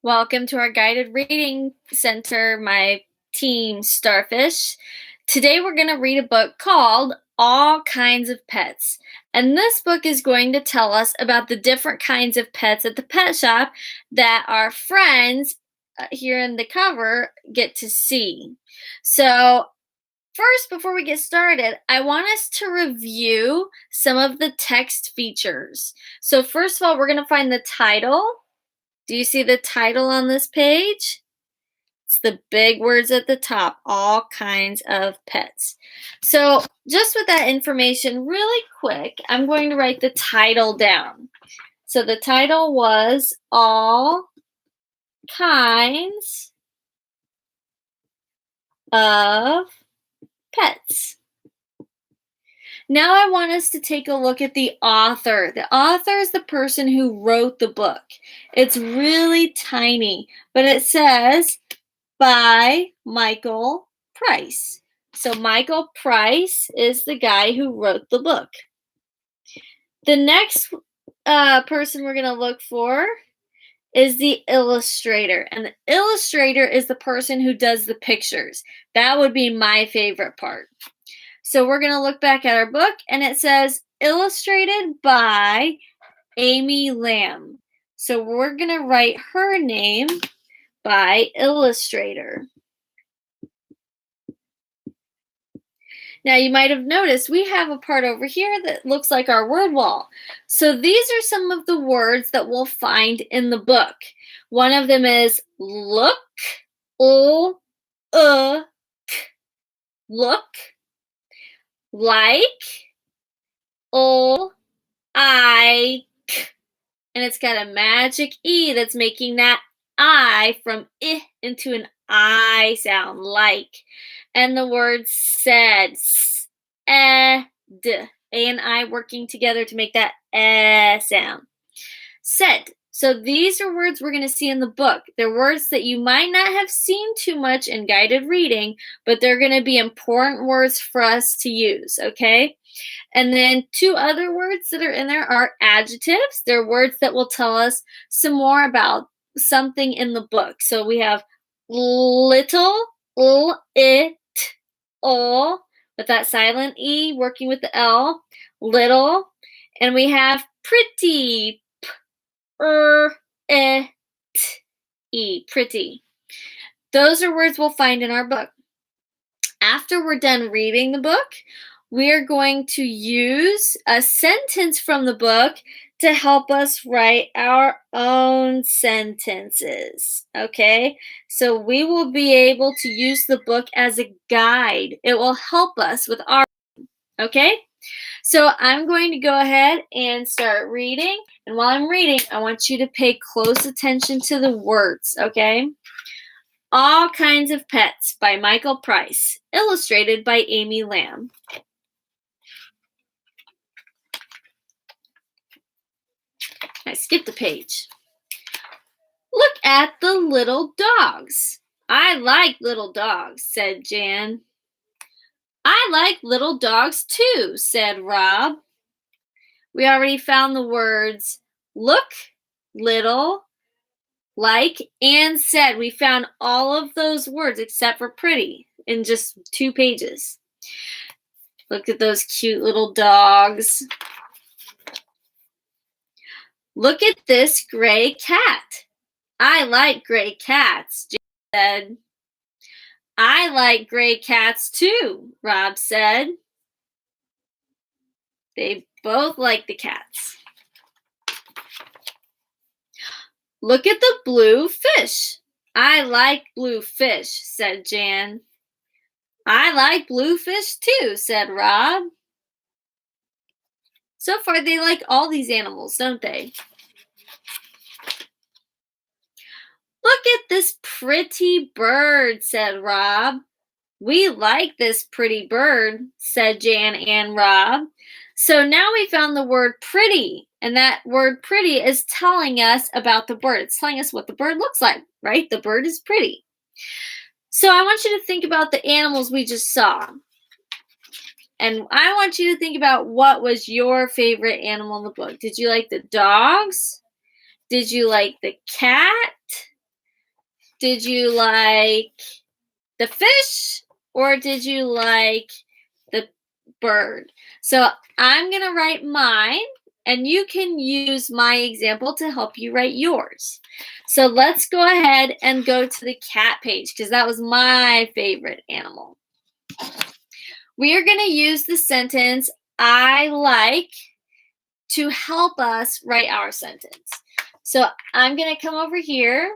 Welcome to our guided reading center, my team Starfish. Today we're going to read a book called All Kinds of Pets. And this book is going to tell us about the different kinds of pets at the pet shop that our friends here in the cover get to see. So, first, before we get started, I want us to review some of the text features. So, first of all, we're going to find the title. Do you see the title on this page? It's the big words at the top, all kinds of pets. So just with that information, really quick, I'm going to write the title down. So the title was All Kinds of Pets. Now I want us to take a look at the author. The author is the person who wrote the book. It's really tiny, but it says by Michael Price. So Michael Price is the guy who wrote the book. The next person we're going to look for is the illustrator. And the illustrator is the person who does the pictures. That would be my favorite part. So we're going to look back at our book, and it says illustrated by Amy Lamb. So we're going to write her name by Illustrator. Now you might have noticed we have a part over here that looks like our word wall. So these are some of the words that we'll find in the book. One of them is look, look, like, I, and it's got a magic E that's making that I from I into an I sound, like. And the word said, A and I working together to make that sound. Said. So these are words we're going to see in the book. They're words that you might not have seen too much in guided reading, but they're going to be important words for us to use, okay? And then two other words that are in there are adjectives. They're words that will tell us some more about something in the book. So we have little, it, all, with that silent E working with the L, little. And we have pretty, pretty. Those are words we'll find in our book. After we're done reading the book, we're going to use a sentence from the book to help us write our own sentences, okay? So we will be able to use the book as a guide. It will help us with our, okay? So I'm going to go ahead and start reading. And while I'm reading, I want you to pay close attention to the words, okay? All Kinds of Pets by Michael Price, illustrated by Amy Lamb. I skipped a page. Look at the little dogs. I like little dogs, said Jan. I like little dogs too, said Rob. We already found the words look, little, like, and said. We found all of those words except for pretty in just 2 pages. Look at those cute little dogs. Look at this gray cat. I like gray cats, Jane said. I like gray cats too, Rob said. They both like the cats. Look at the blue fish. I like blue fish, said Jan. I like blue fish too, said Rob. So far, they like all these animals, don't they? Look at this pretty bird, said Rob. We like this pretty bird, said Jan and Rob. So now we found the word pretty, and that word pretty is telling us about the bird. It's telling us what the bird looks like, right? The bird is pretty. So I want you to think about the animals we just saw. And I want you to think about what was your favorite animal in the book. Did you like the dogs? Did you like the cat? Did you like the fish or did you like the bird? So I'm going to write mine, and you can use my example to help you write yours. So let's go ahead and go to the cat page because that was my favorite animal. We are going to use the sentence I like to help us write our sentence. So I'm going to come over here.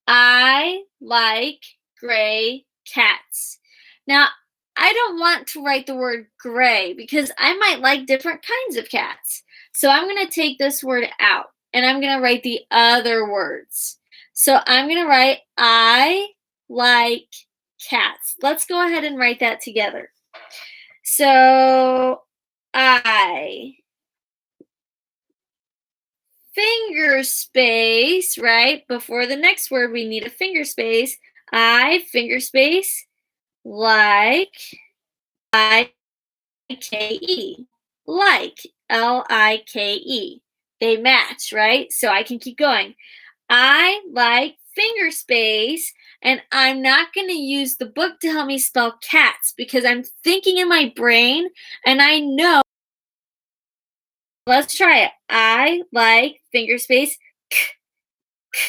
I like gray cats. Now, I don't want to write the word gray because I might like different kinds of cats. So I'm going to take this word out and I'm going to write the other words. So I'm going to write I like cats. Let's go ahead and write that together. So I finger space, right? Before the next word, we need a finger space. I finger space like I-K-E. Like, L-I-K-E. They match, right? So I can keep going. I like finger space, and I'm not going to use the book to help me spell cats because I'm thinking in my brain and I know. Let's try it. I like finger space k, k.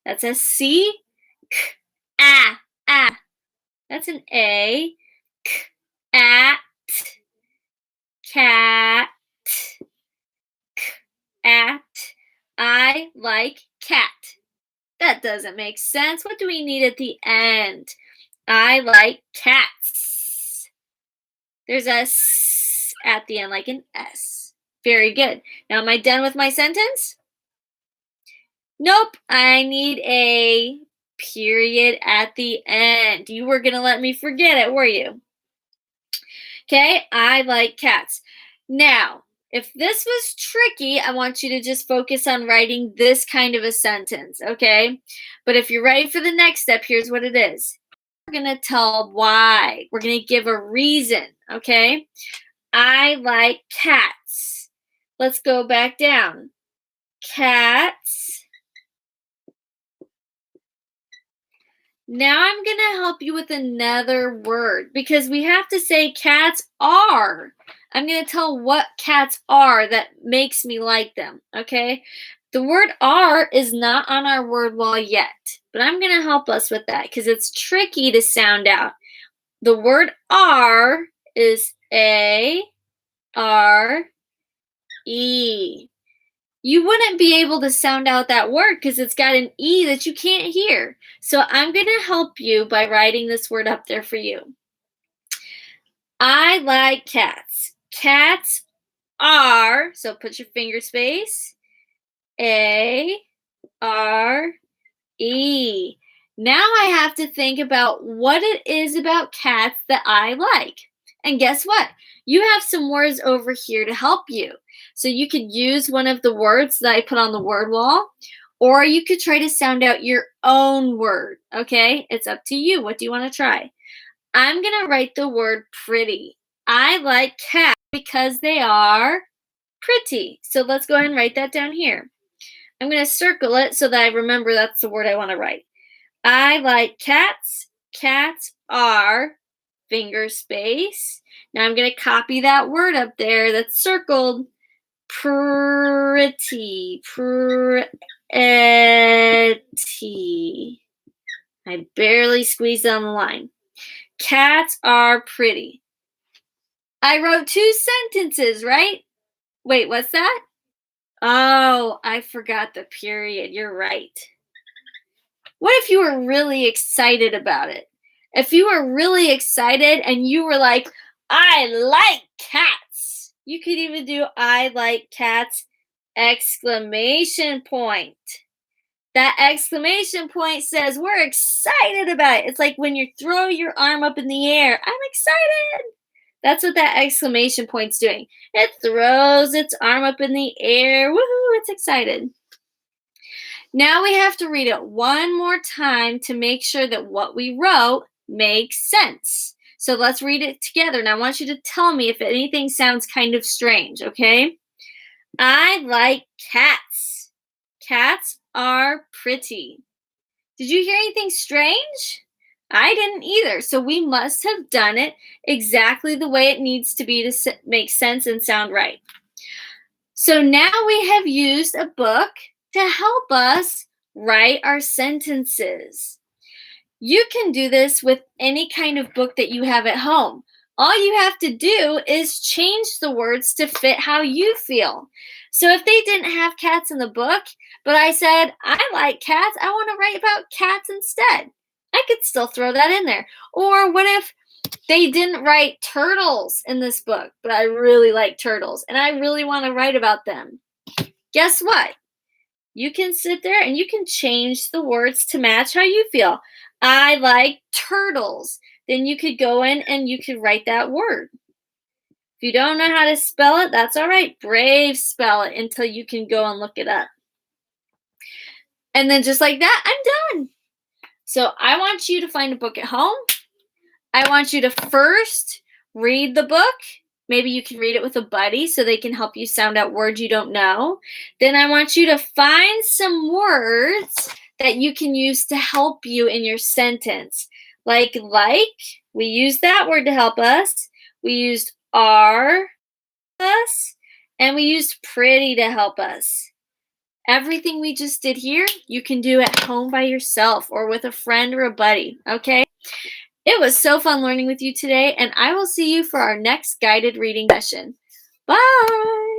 That's a C. K, ah, ah. That's an A. K, at, cat, k, at. I like cat. That doesn't make sense. What do we need at the end? I like cats. There's a S at the end, like an S. Very good. Now, am I done with my sentence? Nope. I need a period at the end. You were going to let me forget it, were you? Okay, I like cats. Now, if this was tricky, I want you to just focus on writing this kind of a sentence, okay? But if you're ready for the next step, here's what it is. We're going to tell why. We're going to give a reason, okay? I like cats. Let's go back down. Cats. Now I'm going to help you with another word because we have to say cats are. I'm going to tell what cats are that makes me like them, okay? The word are is not on our word wall yet, but I'm going to help us with that because it's tricky to sound out. The word are is A-R-E. You wouldn't be able to sound out that word because it's got an E that you can't hear. So I'm going to help you by writing this word up there for you. I like cats. Cats are, so put your finger space, A-R-E. Now I have to think about what it is about cats that I like. And guess what? You have some words over here to help you. So you could use one of the words that I put on the word wall, or you could try to sound out your own word, okay? It's up to you. What do you want to try? I'm going to write the word pretty. I like cats because they are pretty. So let's go ahead and write that down here. I'm going to circle it so that I remember that's the word I want to write. I like cats. Cats are finger space. Now I'm going to copy that word up there that's circled. Pretty. Pretty. I barely squeezed on the line. Cats are pretty. I wrote 2 sentences, right? Wait, what's that? Oh, I forgot the period. You're right. What if you were really excited about it? If you were really excited and you were like, I like cats. You could even do I like cats, exclamation point. That exclamation point says we're excited about it. It's like when you throw your arm up in the air. I'm excited. That's what that exclamation point's doing. It throws its arm up in the air. Woohoo, it's excited. Now we have to read it one more time to make sure that what we wrote makes sense. So let's read it together. And I want you to tell me if anything sounds kind of strange, okay? I like cats. Cats are pretty. Did you hear anything strange? I didn't either. So we must have done it exactly the way it needs to be to make sense and sound right. So now we have used a book to help us write our sentences. You can do this with any kind of book that you have at home. All you have to do is change the words to fit how you feel. So if they didn't have cats in the book, but I said, I like cats, I want to write about cats instead, I could still throw that in there. Or what if they didn't write turtles in this book, but I really like turtles and I really want to write about them? Guess what? You can sit there and you can change the words to match how you feel. I like turtles. Then you could go in and you could write that word. If you don't know how to spell it, that's all right. Brave spell it until you can go and look it up. And then just like that, I'm done. So I want you to find a book at home. I want you to first read the book. Maybe you can read it with a buddy so they can help you sound out words you don't know. Then I want you to find some words that you can use to help you in your sentence. Like, we used that word to help us. We used are us, and we used pretty to help us. Everything we just did here, you can do at home by yourself or with a friend or a buddy, okay? It was so fun learning with you today, and I will see you for our next guided reading session. Bye!